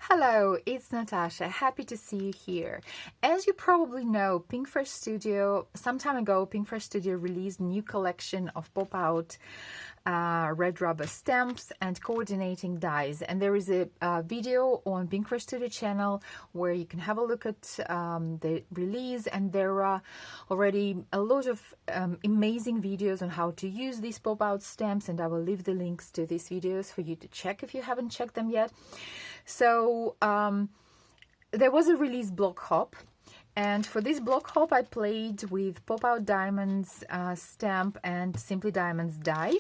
Hello, it's Natasha. Happy to see you here. As you probably know, Pinkfresh Studio, some time ago, Pinkfresh Studio released a new collection of pop-out red rubber stamps and coordinating dies. And there is a video on Pinkfresh Studio channel where you can have a look at the release, and there are already a lot of amazing videos on how to use these pop-out stamps, and I will leave the links to these videos for you to check if you haven't checked them yet. So there was a release block hop, and for this block hop I played with Pop Out Diamonds stamp and Simply Diamonds die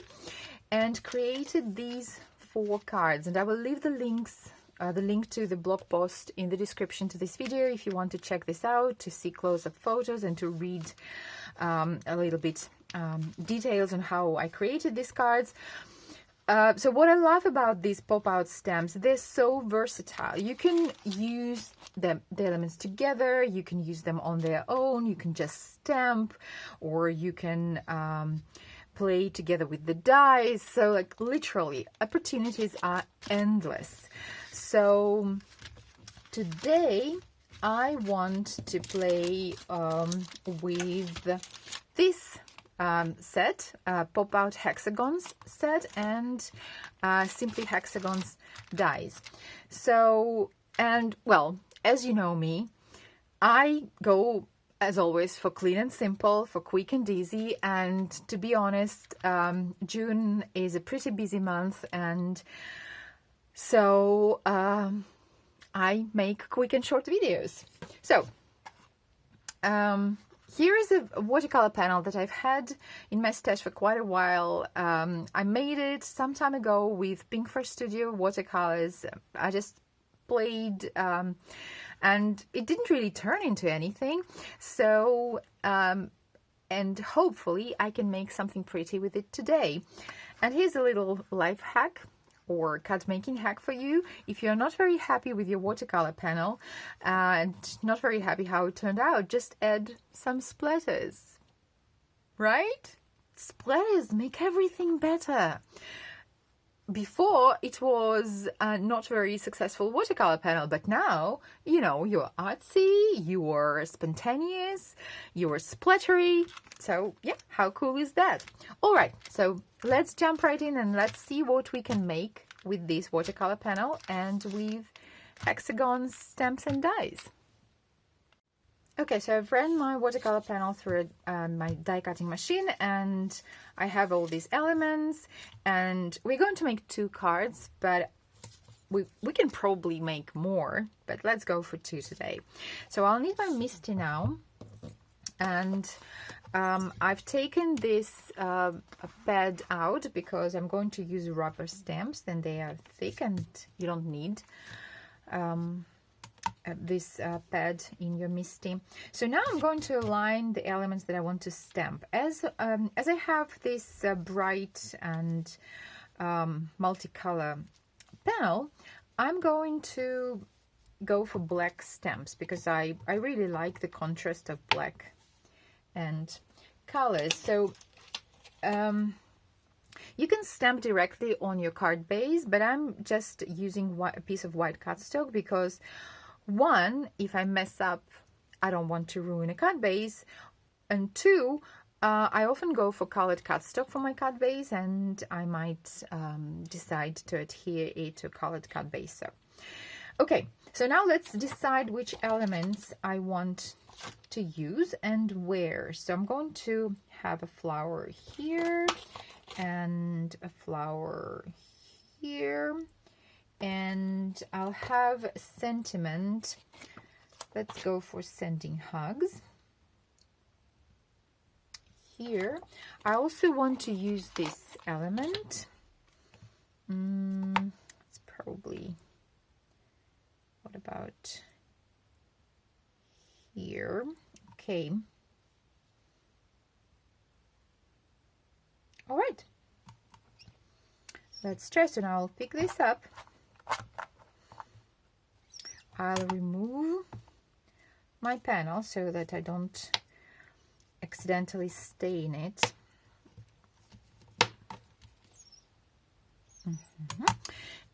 and created these 4 cards, and I will leave the links, the link to the blog post in the description to this video if you want to check this out, to see close-up photos and to read a little bit details on how I created these cards. So what I love about these pop-out stamps, they're so versatile. You can use the elements together, you can use them on their own, you can just stamp, or you can play together with the dies. So like literally, opportunities are endless. So today I want to play with this set, pop-out hexagons set, and Simply Hexagons dies. So, and well, as you know me, I go as always for clean and simple, for quick and easy, and to be honest, June is a pretty busy month, and so I make quick and short videos. So here is a watercolor panel that I've had in my stash for quite a while. I made it some time ago with Pinkfresh Studio watercolors. I just played and it didn't really turn into anything. So, and hopefully I can make something pretty with it today. And here's a little life hack or card making hack for you. If you're not very happy with your watercolor panel and not very happy how it turned out, just add some splatters, right? Splatters make everything better. Before it was not very successful watercolor panel, but now, you know, you're artsy, you're spontaneous, you're splattery. So yeah, how cool is that? All right, so let's jump right in and let's see what we can make with this watercolor panel and with hexagons, stamps and dies. Okay, so I've ran my watercolor panel through my die cutting machine, and I have all these elements, and we're going to make 2 cards, but we can probably make more, but let's go for 2 today. So I'll need my Misty now, and I've taken this pad out because I'm going to use rubber stamps, and they are thick and you don't need this pad in your Misty. So now I'm going to align the elements that I want to stamp. As I have this bright and multicolor panel, I'm going to go for black stamps because I really like the contrast of black and colors. So you can stamp directly on your card base, but I'm just using a piece of white cardstock because, one, if I mess up, I don't want to ruin a card base, and 2, I often go for colored cardstock for my card base, and I might decide to adhere it to colored card base. So, okay, so now let's decide which elements I want to use and where. So I'm going to have a flower here and a flower here, and I'll have sentiment. Let's go for sending hugs here. I also want to use this element. It's probably, what about here? Okay. All right. Let's try. So now I'll pick this up. I'll remove my panel so that I don't accidentally stain it.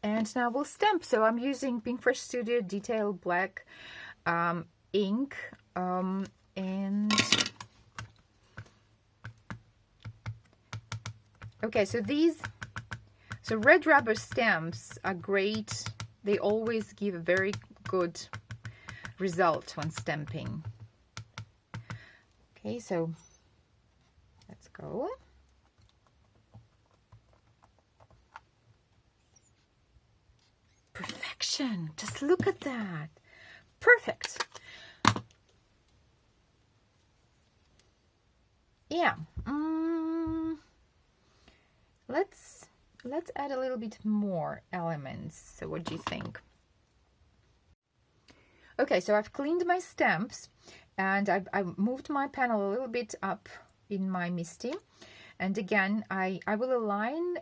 And now we'll stamp. So I'm using Pinkfresh Studio Detail Black ink, and okay, so red rubber stamps are great. They always give a very good result when stamping. Okay, so let's go. Perfection. Just look at that. Perfect. Yeah. Let's add a little bit more elements. So what do you think? Okay, so I've cleaned my stamps and I've moved my panel a little bit up in my MISTI. And again, I will align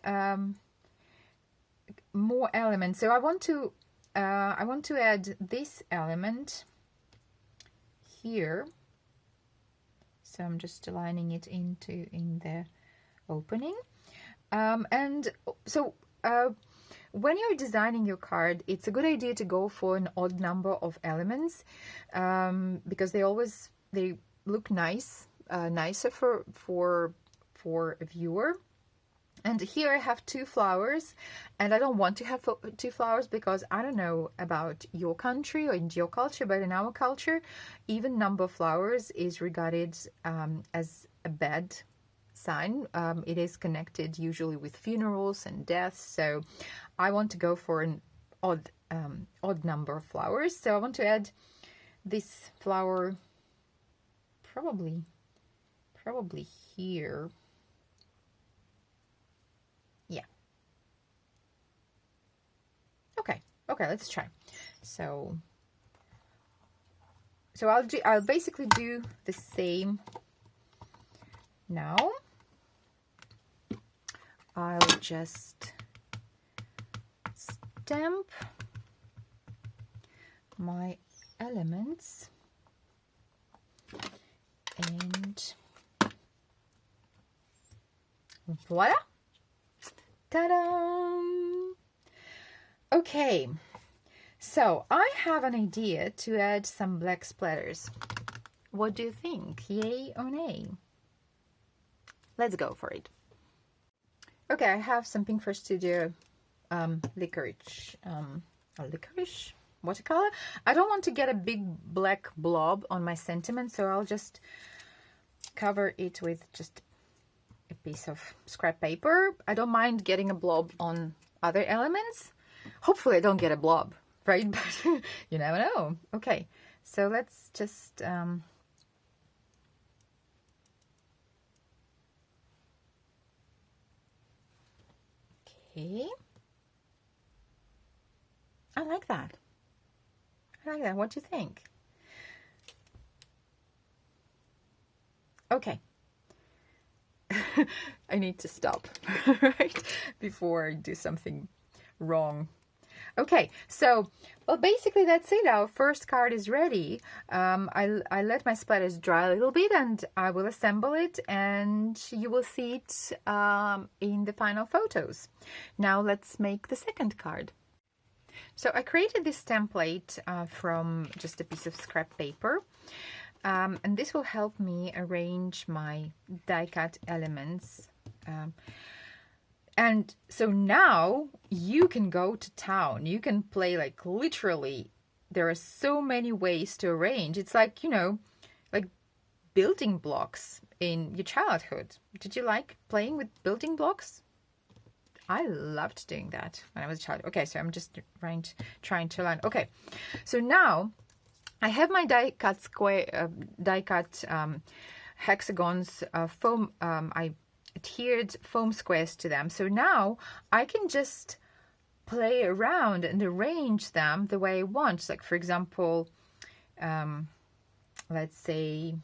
more elements. So I want to add this element here. So I'm just aligning it in the opening. And so when you're designing your card, it's a good idea to go for an odd number of elements, because they look nice, nicer for a viewer. And here I have 2 flowers, and I don't want to have 2 flowers because I don't know about your country or in your culture, but in our culture, even number of flowers is regarded as a bad sign. It is connected usually with funerals and deaths, so I want to go for an odd number of flowers. So I want to add this flower probably here. Yeah. Okay, let's try. So I'll basically do the same now. I'll just stamp my elements and voila! Ta-da! Okay, so I have an idea to add some black splatters. What do you think? Yay or nay? Let's go for it. Okay, I have some Pinkfresh Studio licorice watercolor. I don't want to get a big black blob on my sentiment, so I'll just cover it with just a piece of scrap paper. I don't mind getting a blob on other elements. Hopefully I don't get a blob, right? But you never know. Okay, so let's just okay. I like that. What do you think? Okay. I need to stop, right? Before I do something wrong. Okay, so, well, basically that's it. Our first card is ready. I let my splatters dry a little bit and I will assemble it, and you will see it in the final photos. Now let's make the second card. So I created this template from just a piece of scrap paper. And this will help me arrange my die cut elements. And so now you can go to town. You can play, like, literally. There are so many ways to arrange. It's like, you know, like building blocks in your childhood. Did you like playing with building blocks? I loved doing that when I was a child. Okay, so I'm just trying to learn. Okay, so now I have my die cut hexagons, foam. I adhered foam squares to them. So now I can just play around and arrange them the way I want. Like, for example, let's say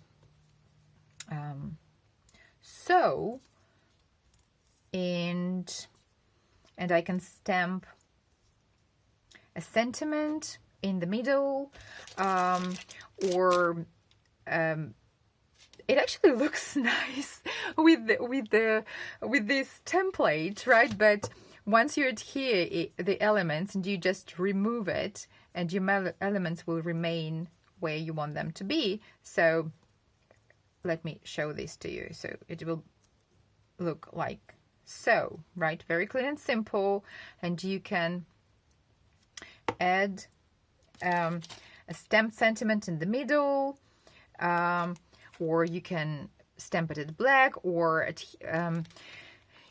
so, and I can stamp a sentiment in the middle, or it actually looks nice with this template, right? But once you adhere the elements and you just remove it, and your elements will remain where you want them to be. So let me show this to you. So it will look like so, right? Very clean and simple. And you can add a stamped sentiment in the middle, or you can stamp it at black, or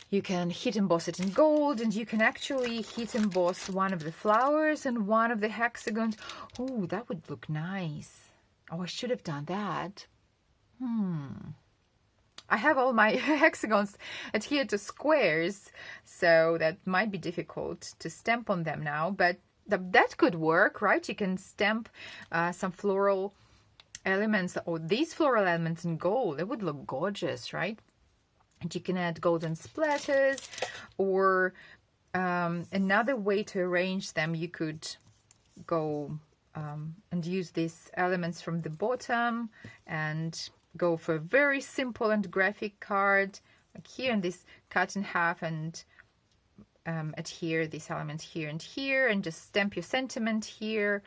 you can heat emboss it in gold, and you can actually heat emboss one of the flowers and one of the hexagons. Oh, that would look nice. Oh, I should have done that. I have all my hexagons adhered to squares, so that might be difficult to stamp on them now, but that could work, right? You can stamp some floral elements, or these floral elements in gold. It would look gorgeous, right? And you can add golden splatters, or another way to arrange them, you could go and use these elements from the bottom and go for a very simple and graphic card, like here, and this cut in half, and adhere these elements here and here, and just stamp your sentiment here,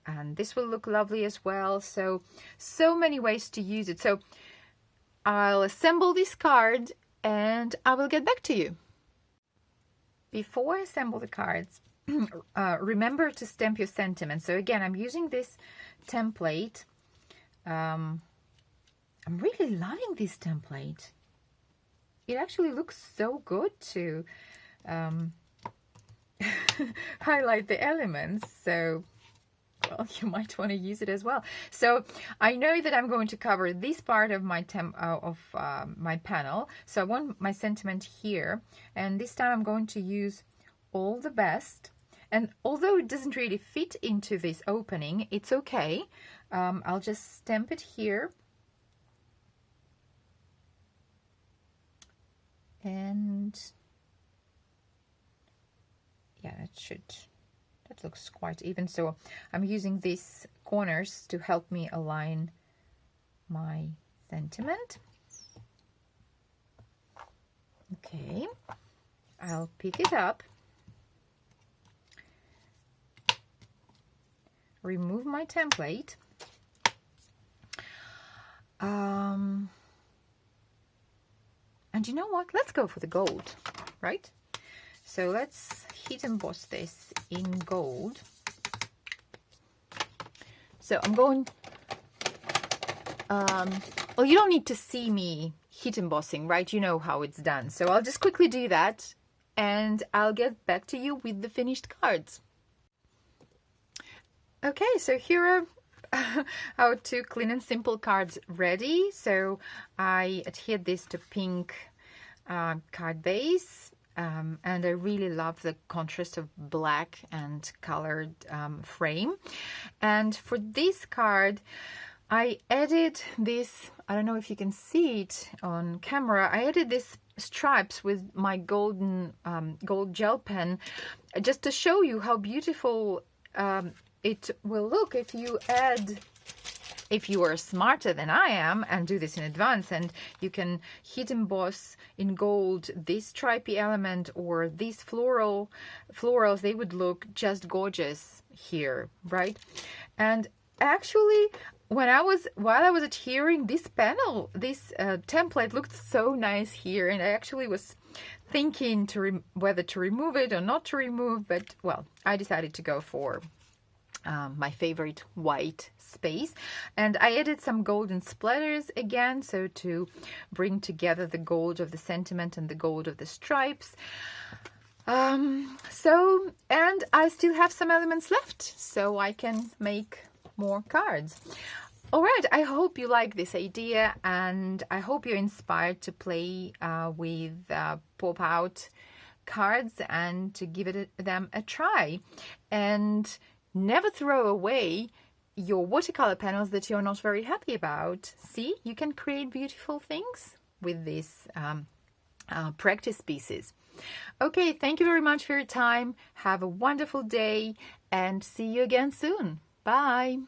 and this will look lovely as well. So many ways to use it. So I'll assemble this card and I will get back to you. Before I assemble the cards, remember to stamp your sentiment. So again, I'm using this template. I'm really loving this template. It actually looks so good to highlight the elements. So, well, you might want to use it as well. So I know that I'm going to cover this part of my my panel. So I want my sentiment here, and this time I'm going to use All the Best. And although it doesn't really fit into this opening, it's okay. I'll just stamp it here. And yeah, that looks quite even. So I'm using these corners to help me align my sentiment. Okay, I'll pick it up, remove my template, and you know what? Let's go for the gold, right? So let's heat emboss this in gold. So I'm going, well, you don't need to see me heat embossing, right? You know how it's done. So I'll just quickly do that, and I'll get back to you with the finished cards. Okay, so here are our two clean and simple cards ready. So I adhered this to pink card base, and I really love the contrast of black and colored frame. And for this card, I added this, I don't know if you can see it on camera, I added this stripes with my golden gold gel pen, just to show you how beautiful it will look if you add, if you are smarter than I am and do this in advance, and you can heat emboss in gold this stripy element or these florals, they would look just gorgeous here, right? And actually, while I was adhering, this panel, this template looked so nice here, and I actually was thinking whether to remove it or not to remove, but well, I decided to go for my favorite white space, and I added some golden splatters again, so to bring together the gold of the sentiment and the gold of the stripes. And I still have some elements left, so I can make more cards. All right, I hope you like this idea, and I hope you're inspired to play with pop out cards and to give them a try. And never throw away your watercolor panels that you're not very happy about. See, you can create beautiful things with these practice pieces. Okay, thank you very much for your time. Have a wonderful day, and see you again soon. Bye.